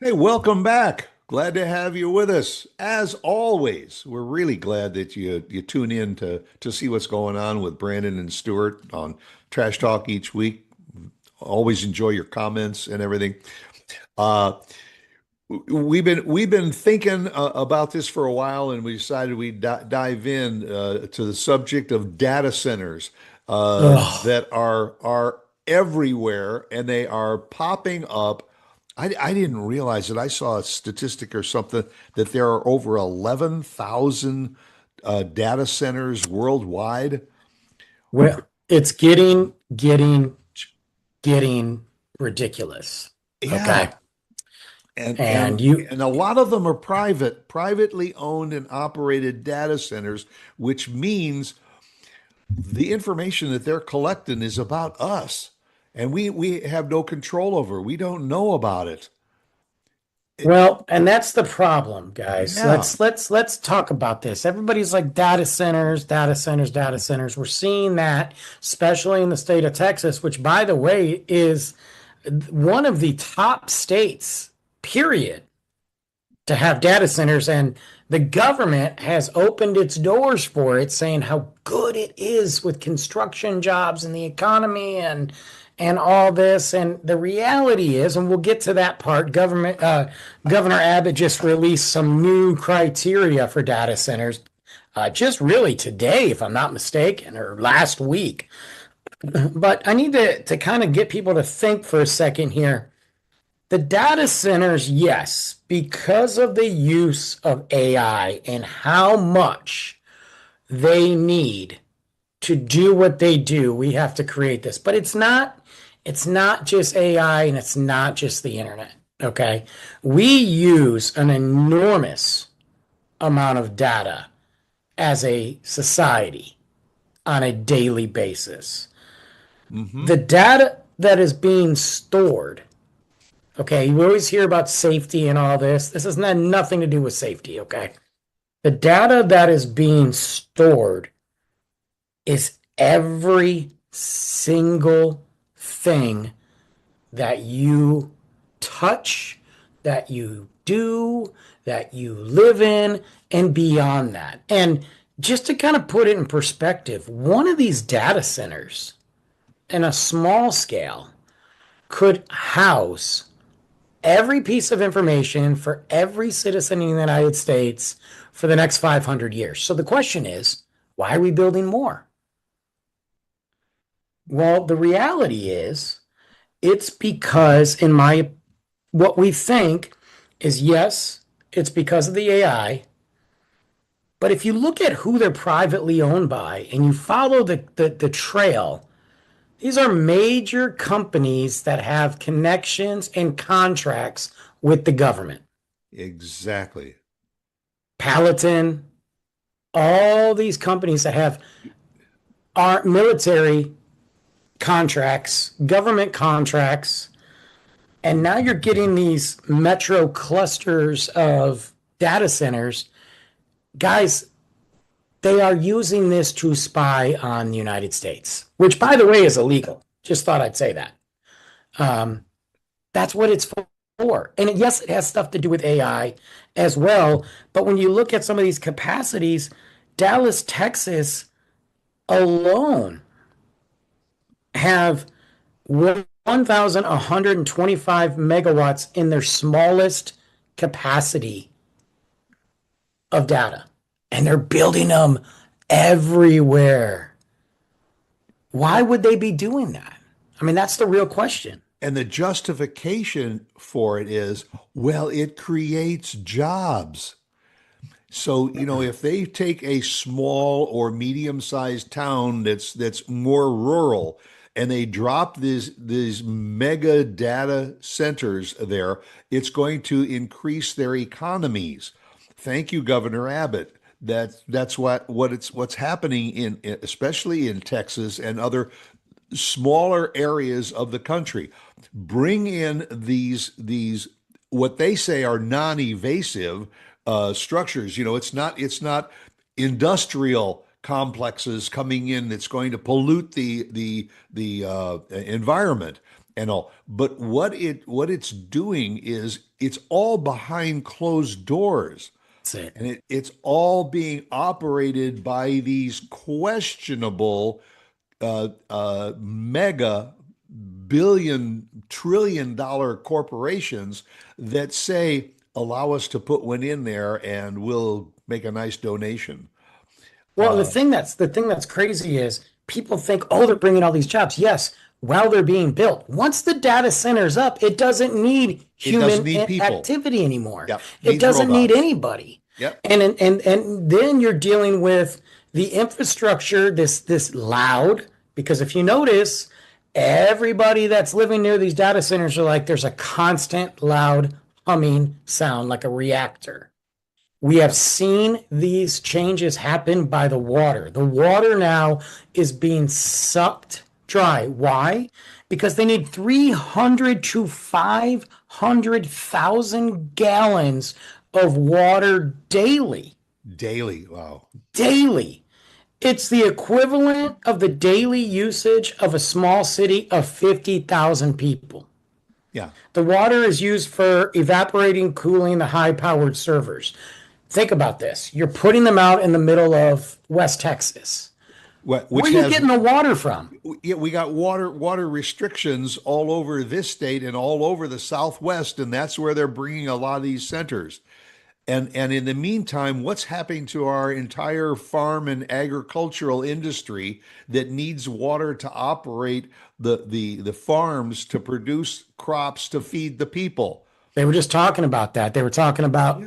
Hey, welcome back. Glad to have you with us. As always, we're really glad that you tune in to see what's going on with Brandon and Stuart on Trash Talk each week. Always enjoy your comments and everything. Uh, we've been thinking about this for a while, and we decided we'd dive in to the subject of data centers Ugh. that are everywhere, and they are popping up. I didn't realize it. I saw a statistic or something that there are over 11,000 data centers worldwide. Well, it's getting ridiculous. Yeah, Okay. and And and you, and a lot of them are privately owned and operated data centers, which means the information that they're collecting is about us, and we have no control over. We don't know about it. It- well, and that's the problem, guys. yeah, Let's talk about this. Everybody's like data centers, data centers, data centers. We're seeing that, especially in the state of Texas, which by the way is one of the top states, period, to have data centers, and the government has opened its doors for it, saying how good it is with construction jobs and the economy and all this. And the reality is, and we'll get to that part, Governor Abbott just released some new criteria for data centers, just really today, if I'm not mistaken, or last week. But I need to kind of get people to think for a second here. The data centers, yes, because of the use of AI and how much they need to do what they do, we have to create this. But it's not just AI and it's not just the internet. Okay. We use an enormous amount of data as a society on a daily basis. hmm The data that is being stored. Okay, you always hear about safety and all this. This has nothing to do with safety, okay? The data that is being stored is every single thing that you touch, that you do, that you live in, and beyond that. And just to kind of put it in perspective, one of these data centers in a small scale could house every piece of information for every citizen in the United States for the next 500 years. So the question is, why are we building more? Well, the reality is it's because in my what we think is yes, it's because of the AI, but if you look at who they're privately owned by and you follow the trail, these are major companies that have connections and contracts with the government. exactly. Palatine, all these companies that have our military contracts, government contracts, and now you're getting these metro clusters of data centers. Guys, they are using this to spy on the United States, which, by the way, is illegal. Just thought I'd say that. Um, that's what it's for. And yes, it has stuff to do with AI as well. But when you look at some of these capacities, Dallas, Texas alone have 1,125 megawatts in their smallest capacity of data. And they're building them everywhere. Why would they be doing that? I mean, that's the real question. And the justification for it is, well, it creates jobs. So, if they take a small or medium-sized town that's more rural and they drop these mega data centers there, it's going to increase their economies. Thank you, Governor Abbott. That's what's happening especially in Texas and other smaller areas of the country. Bring in these what they say are non-evasive structures. It's not industrial complexes coming in that's going to pollute the environment. and all. But what it's doing is it's all behind closed doors. That's it. And it's all being operated by these questionable mega billion trillion dollar corporations that say, allow us to put one in there and we'll make a nice donation. Well, the thing that's crazy is people think, oh, they're bringing all these jobs. Yes, while they're being built. Once the data center's up, it doesn't need It doesn't human need people. activity anymore. Yep. It Needs doesn't need robots. anybody. Yep. And then you're dealing with the infrastructure, this loud, because if you notice, everybody that's living near these data centers are like, there's a constant loud humming sound like a reactor. We have seen these changes happen by the water. The water now is being sucked dry. Why? Because they need 300 to 500,000 gallons of water daily. Daily. Wow. Daily. It's the equivalent of the daily usage of a small city of 50,000 people. Yeah. The water is used for evaporating, cooling the high-powered servers. Think about this. You're putting them out in the middle of West Texas. Where Which are you has getting the water from? yeah, we got water restrictions all over this state and all over the Southwest, and that's where they're bringing a lot of these centers. And in the meantime, what's happening to our entire farm and agricultural industry that needs water to operate the farms to produce crops to feed the people? They were just talking about that. They were talking about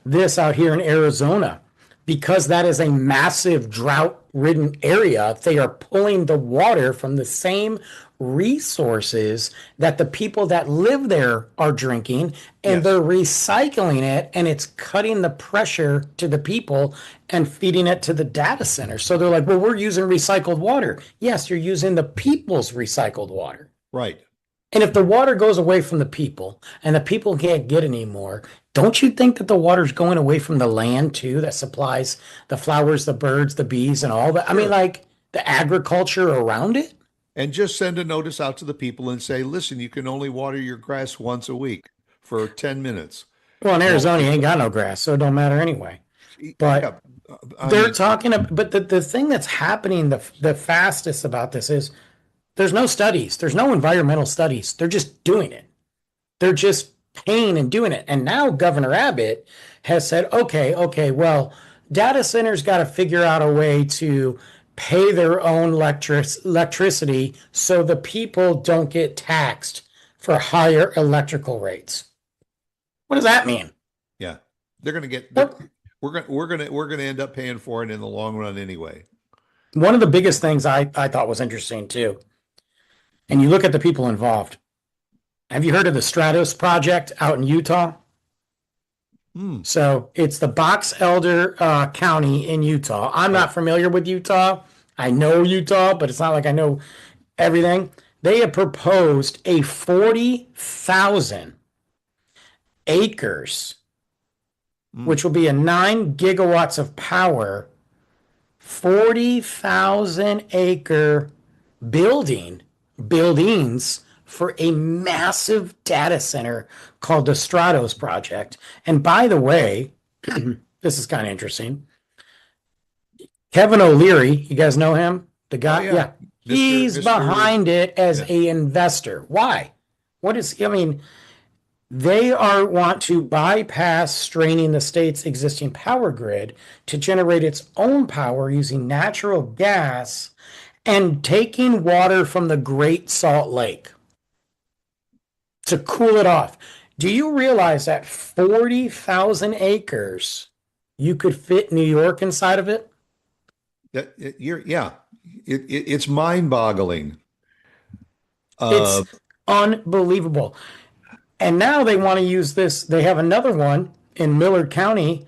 this out here in Arizona. Because that is a massive drought ridden area, they are pulling the water from the same resources that the people that live there are drinking, and Yes. they're recycling it, and it's cutting the pressure to the people and feeding it to the data center. So they're like, well, we're using recycled water. Yes, you're using the people's recycled water. Right. And if the water goes away from the people and the people can't get any more, don't you think that the water's going away from the land too, that supplies the flowers, the birds, the bees, and all that? I mean, Sure. like the agriculture around it? And just send a notice out to the people and say, listen, you can only water your grass once a week for 10 minutes. Well, in You know, Arizona, you ain't got no grass, so it don't matter anyway. But yeah, I they're mean, talking about, but the thing that's happening the fastest about this is there's no studies, there's no environmental studies. They're just doing it. They're just paying and doing it. And now Governor Abbott has said, okay, well, data centers got to figure out a way to pay their own electricity so the people don't get taxed for higher electrical rates. What does that mean? yeah, they're going to get, What? we're going to end up paying for it in the long run anyway. One of the biggest things I thought was interesting too, and you look at the people involved. Have you heard of the Stratos project out in Utah? Hmm. So it's the Box Elder County in Utah. I'm Right. not familiar with Utah. I know Utah, but it's not like I know everything. They have proposed a 40,000 acres, Hmm. which will be a 9 gigawatts of power, 40,000 acre buildings for a massive data center called the Stratos Project. And by the way, this is kind of interesting. Kevin O'Leary, you guys know him? The Oh guy? yeah, Yeah. He's Mr. behind it as Yeah. a investor. Why? I mean, they want to bypass straining the state's existing power grid to generate its own power using natural gas and taking water from the Great Salt Lake to cool it off. Do you realize that 40,000 acres, you could fit New York inside of it? Yeah, it's mind-boggling. Uh, It's unbelievable. And now they want to use this. They have another one in Millard County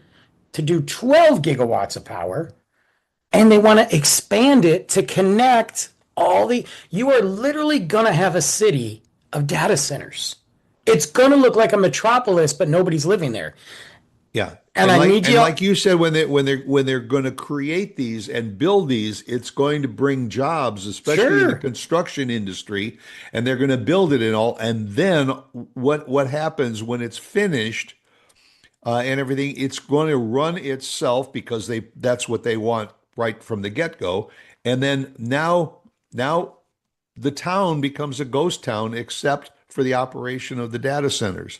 to do 12 gigawatts of power, and they want to expand it to connect you are literally going to have a city of data centers. It's going to look like a metropolis, but nobody's living there. Yeah. And I need And you. like you said, when they're going to create these and build these, it's going to bring jobs, especially in the Sure. construction industry, and they're going to build it and all. And then what happens when it's finished and everything? It's going to run itself because that's what they want right from the get-go. And then now the town becomes a ghost town, except for the operation of the data centers.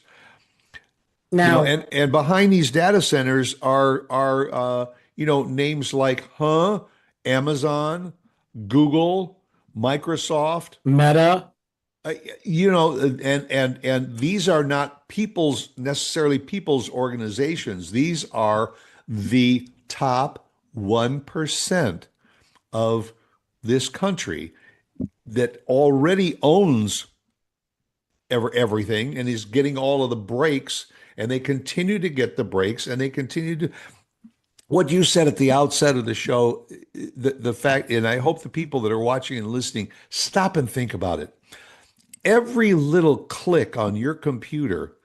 Now, And behind these data centers are names like Amazon, Google, Microsoft, Meta. uh, and these are not people's organizations. These are the top 1% of this country that already owns everything and is getting all of the breaks, and they continue to get the breaks, and they continue to what you said at the outset of the show, the fact, and I hope the people that are watching and listening stop and think about it. Every little click on your computer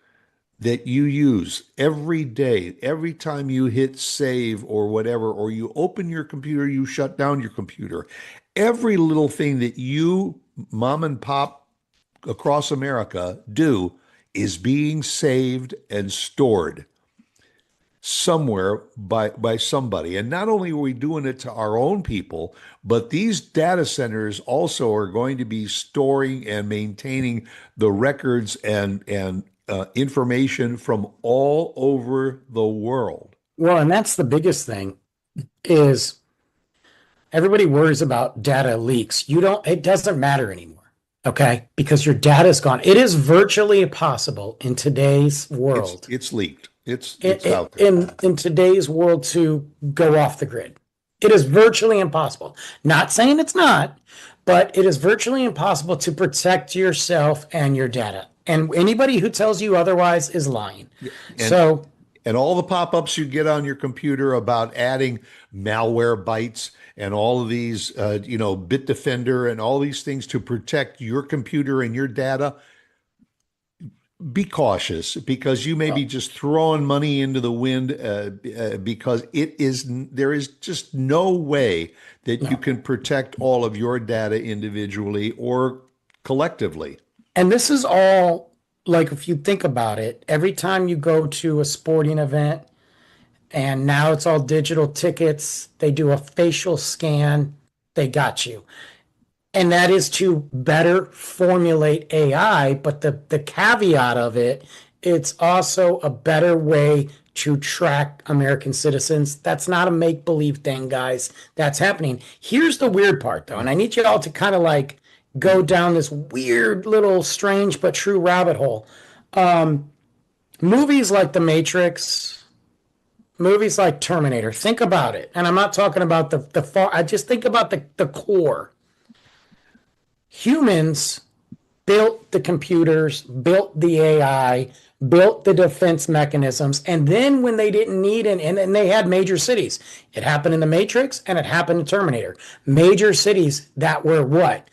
that you use every day, every time you hit save or whatever, or you open your computer, you shut down your computer, every little thing that you, mom and pop across America, do is being saved and stored somewhere by somebody. And not only are we doing it to our own people, but these data centers also are going to be storing and maintaining the records and information from all over the world. Well, and that's the biggest thing is everybody worries about data leaks. It doesn't matter anymore. Okay. Because your data is gone. It is virtually impossible in today's It's world, it's leaked. It's out there. in today's world to go off the grid. It is virtually impossible. Not saying it's not, but it is virtually impossible to protect yourself and your data. And anybody who tells you otherwise is lying. And So, and all the pop-ups you get on your computer about adding malware bytes and all of these, Bitdefender and all these things to protect your computer and your data, be cautious because you may be well, just throwing money into the wind because there is just no way that you no. can protect all of your data individually or collectively. And this is all like, if you think about it, every time you go to a sporting event, and now it's all digital tickets, they do a facial scan, they got you. And that is to better formulate AI. But the caveat of it, it's also a better way to track American citizens. That's not a make believe thing, guys. That's happening. Here's the weird part, though, and I need you all to kind of like go down this weird little strange but true rabbit hole. Movies like The Matrix, movies like Terminator, think about it. And I'm not talking about the far, I just think about the core. Humans built the computers, built the AI, built the defense mechanisms, and then when they didn't need and they had major cities. It happened in the Matrix and it happened in Terminator. Major cities that were what?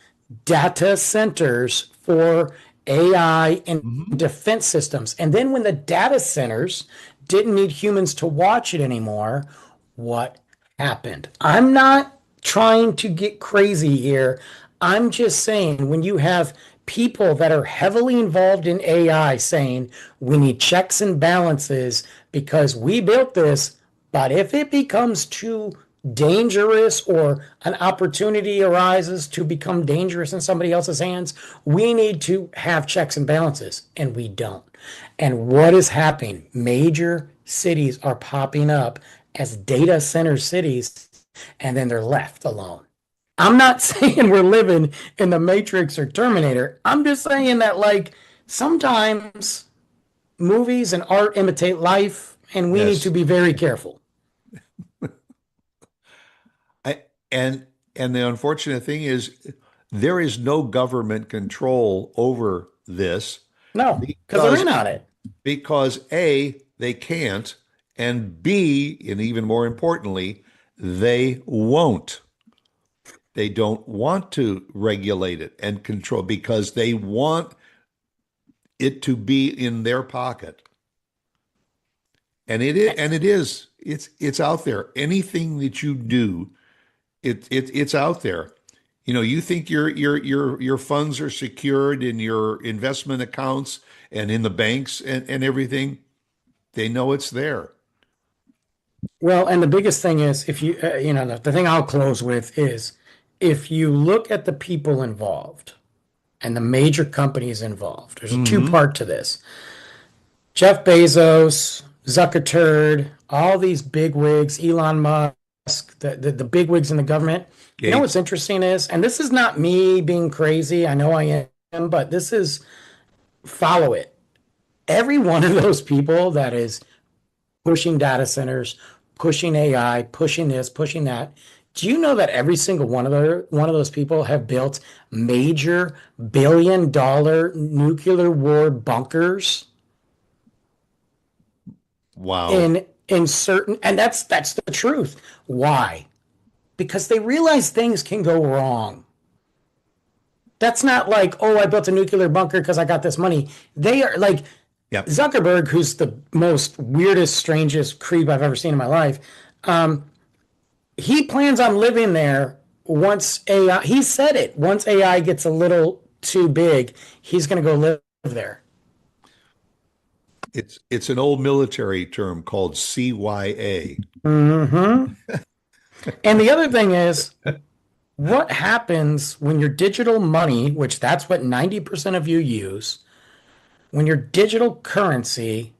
Data centers for AI and Mhm. defense systems. And then when the data centers didn't need humans to watch it anymore, what happened? I'm not trying to get crazy here. I'm just saying when you have people that are heavily involved in AI saying we need checks and balances because we built this, but if it becomes too dangerous or an opportunity arises to become dangerous in somebody else's hands, we need to have checks and balances, and we don't. And what is happening? Major cities are popping up as data center cities, and then they're left alone. I'm not saying we're living in the Matrix or Terminator. I'm just saying that, like, sometimes movies and art imitate life, and we need to Yes. be very careful. I, and and the unfortunate thing is there is no government control over this No, because they're because in on it. A, they can't, and B, and even more importantly, they won't. They don't want to regulate it and control because they want it to be in their pocket. it's out there. Anything that you do, it's out there. You think your funds are secured in your investment accounts and in the banks and everything. They know it's there. Well, and the biggest thing is if you, the thing I'll close with is if you look at the people involved and the major companies involved, there's a Hmm. two-part to this. Jeff Bezos, Zuckerturd, all these bigwigs, Elon Musk, the bigwigs in the government. You know what's Gates. interesting is, and this is not me being crazy, I know I am, but this is follow it. Every one of those people that is pushing data centers, pushing AI, pushing this, pushing that. Do you know that every single one of those people have built major billion-dollar nuclear war bunkers Wow. in certain, and that's the truth. Why? Because they realize things can go wrong. That's not like, oh, I built a nuclear bunker because I got this money. They are like Yep. Zuckerberg, who's the most weirdest, strangest creep I've ever seen in my life. He plans on living there once AI, he said it, once AI gets a little too big, he's going to go live there. It's an old military term called CYA. Mm-hmm. And the other thing is, what happens when your digital money, which that's what 90% of you use, when your digital currency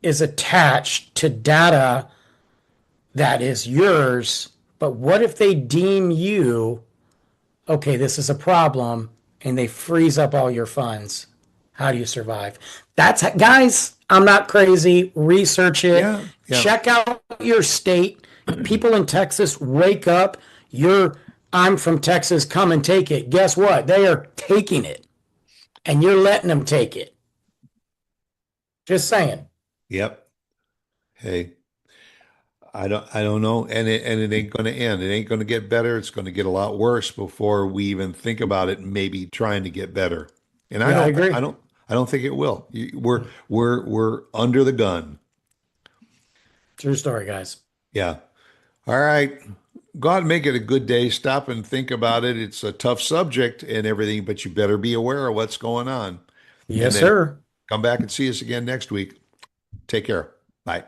is attached to data that is yours, but what if they deem you, okay, this is a problem, and they freeze up all your funds? How do you survive? Guys, I'm not crazy. Research it. Yeah. Yeah. Check out your state. People in Texas, wake up. I'm from Texas, come and take it. Guess what? They are taking it, and you're letting them take it. Just saying. Yep. Hey, I don't know. And it ain't going to end. It ain't going to get better. It's going to get a lot worse before we even think about it, maybe trying to get better. And I Yeah, I don't agree. I don't I don't think it will. We're under the gun. True story, guys. Yeah. All right. God, make it a good day. Stop and think about it. It's a tough subject and everything, but you better be aware of what's going on. And Yes, then sir. come back and see us again next week. Take care. Bye.